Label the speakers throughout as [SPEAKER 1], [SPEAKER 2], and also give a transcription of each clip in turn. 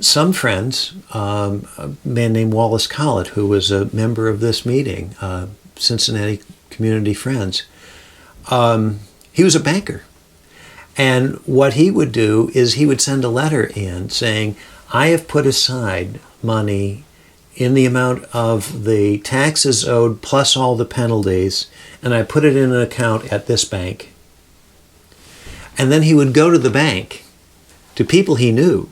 [SPEAKER 1] some friends, a man named Wallace Collett, who was a member of this meeting, Cincinnati Community Friends, he was a banker. And what he would do is he would send a letter in saying, I have put aside money in the amount of the taxes owed plus all the penalties, and I put it in an account at this bank. And then he would go to the bank, to people he knew,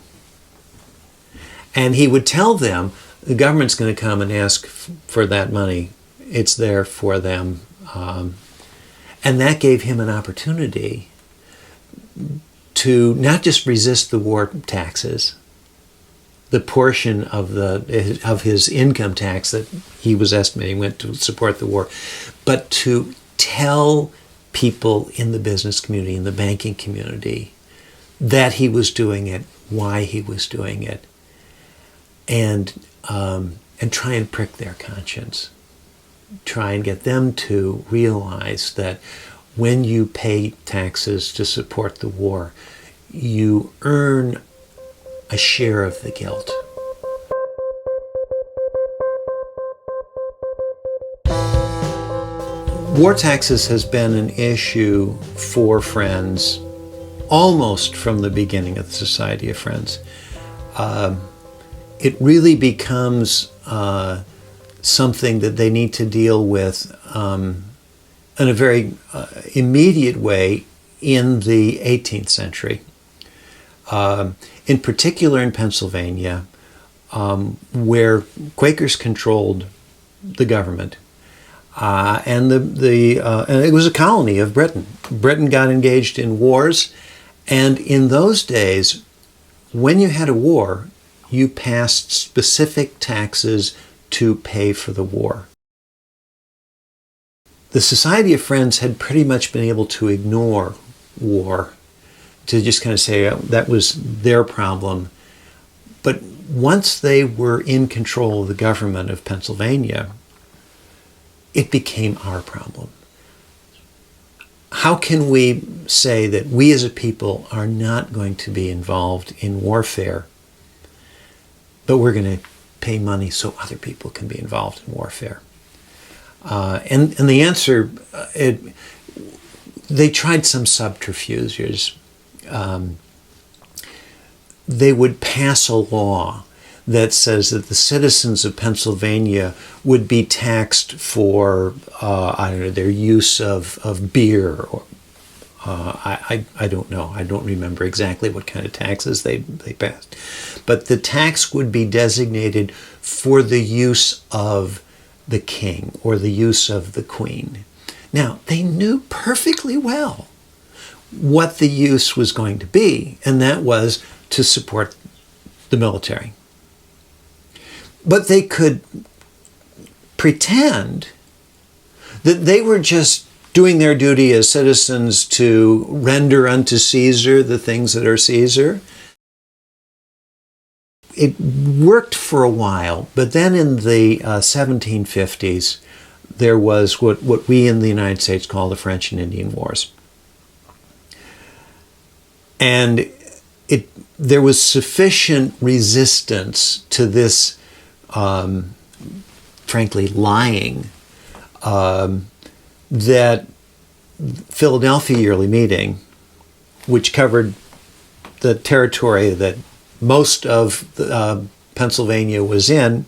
[SPEAKER 1] and he would tell them, the government's going to come and ask for that money. It's there for them. And that gave him an opportunity to not just resist the war taxes, the portion of his income tax that he was estimating went to support the war, but to tell people in the business community, in the banking community, that he was doing it, why he was doing it, and try and prick their conscience. Try and get them to realize that when you pay taxes to support the war, you earn a share of the guilt. War taxes has been an issue for Friends almost from the beginning of the Society of Friends. It really becomes something that they need to deal with in a very immediate way in the 18th century. In particular in Pennsylvania, where Quakers controlled the government. And it was a colony of Britain. Britain got engaged in wars, and in those days, when you had a war, you passed specific taxes to pay for the war. The Society of Friends had pretty much been able to ignore war, to just kind of say that was their problem. But once they were in control of the government of Pennsylvania, it became our problem. How can we say that we as a people are not going to be involved in warfare, but we're going to pay money so other people can be involved in warfare? And the answer, they tried some subterfuges. They would pass a law that says that the citizens of Pennsylvania would be taxed for, their use of beer. Or I don't know. I don't remember exactly what kind of taxes they passed. But the tax would be designated for the use of the king or the use of the queen. Now, they knew perfectly well what the use was going to be, and that was to support the military. But they could pretend that they were just doing their duty as citizens to render unto Caesar the things that are Caesar. It worked for a while, but then in the 1750s, there was what we in the United States call the French and Indian Wars. And there was sufficient resistance to this frankly lying, that Philadelphia Yearly Meeting, which covered the territory that most of Pennsylvania was in,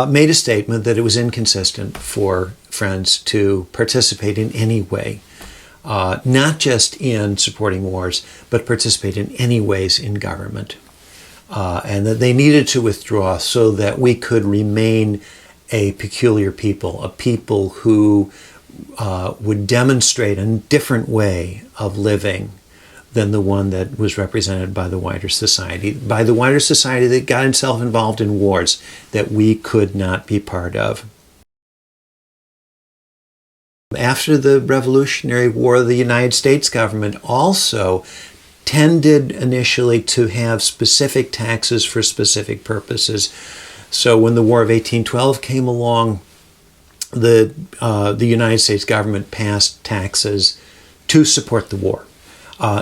[SPEAKER 1] made a statement that it was inconsistent for Friends to participate in any way, not just in supporting wars, but participate in any ways in government. And that they needed to withdraw so that we could remain a peculiar people, a people who would demonstrate a different way of living than the one that was represented by the wider society that got itself involved in wars that we could not be part of. After the Revolutionary War, the United States government also tended initially to have specific taxes for specific purposes. So when the War of 1812 came along, the United States government passed taxes to support the war.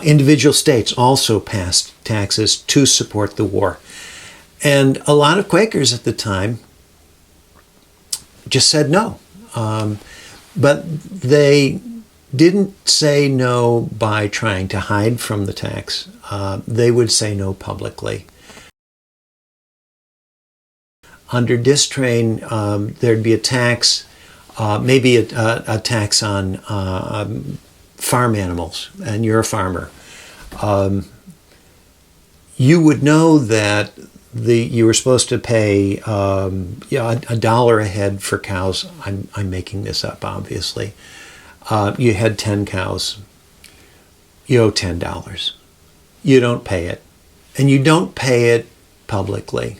[SPEAKER 1] Individual states also passed taxes to support the war. And a lot of Quakers at the time just said no. But they didn't say no by trying to hide from the tax. They would say no publicly. Under Distraint, there'd be a tax, maybe a tax on farm animals, and you're a farmer. You would know that you were supposed to pay $1 a head for cows. I'm making this up, obviously. You had 10 cows. You owe $10. You don't pay it. And you don't pay it publicly.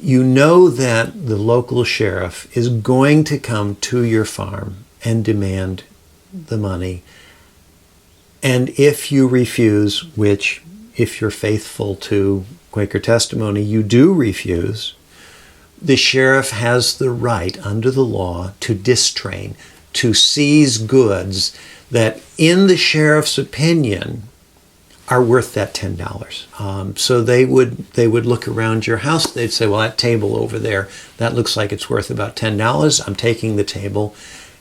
[SPEAKER 1] You know that the local sheriff is going to come to your farm and demand the money. And if you refuse, which, if you're faithful to Quaker testimony, you do refuse, the sheriff has the right under the law to distrain, to seize goods that, in the sheriff's opinion, are worth that $10. So they would look around your house. They'd say, well, that table over there, that looks like it's worth about $10. I'm taking the table.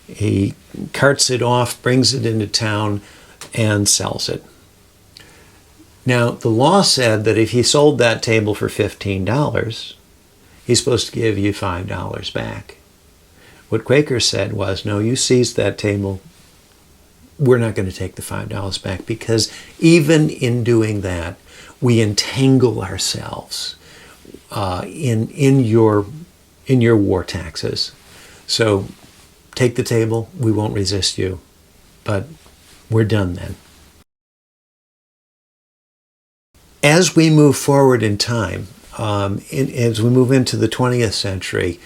[SPEAKER 1] He carts it off, brings it into town, and sells it. Now, the law said that if he sold that table for $15, he's supposed to give you $5 back. What Quaker said was, no, you seized that table. We're not going to take the $5 back, because even in doing that, we entangle ourselves in your war taxes. So take the table. We won't resist you, but we're done then. As we move forward in time, as we move into the 20th century,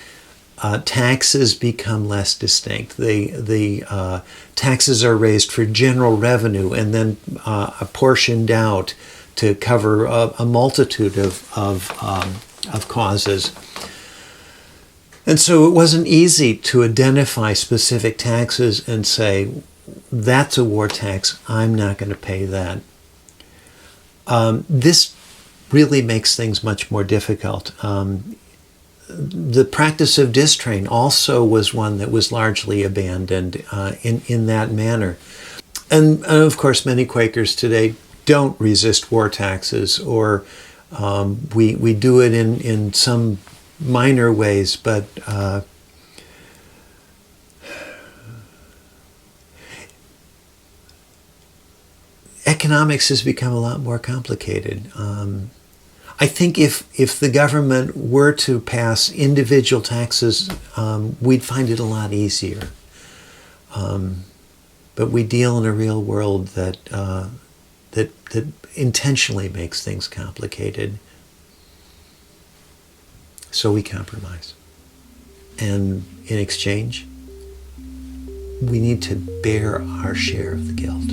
[SPEAKER 1] taxes become less distinct. The taxes are raised for general revenue and then apportioned out to cover a multitude of causes. And so it wasn't easy to identify specific taxes and say, that's a war tax, I'm not going to pay that. This really makes things much more difficult. The practice of distraint also was one that was largely abandoned in that manner. And of course, many Quakers today don't resist war taxes, or we do it in some minor ways, but economics has become a lot more complicated. I think if the government were to pass individual taxes, we'd find it a lot easier. But we deal in a real world that intentionally makes things complicated. So we compromise. And in exchange, we need to bear our share of the guilt.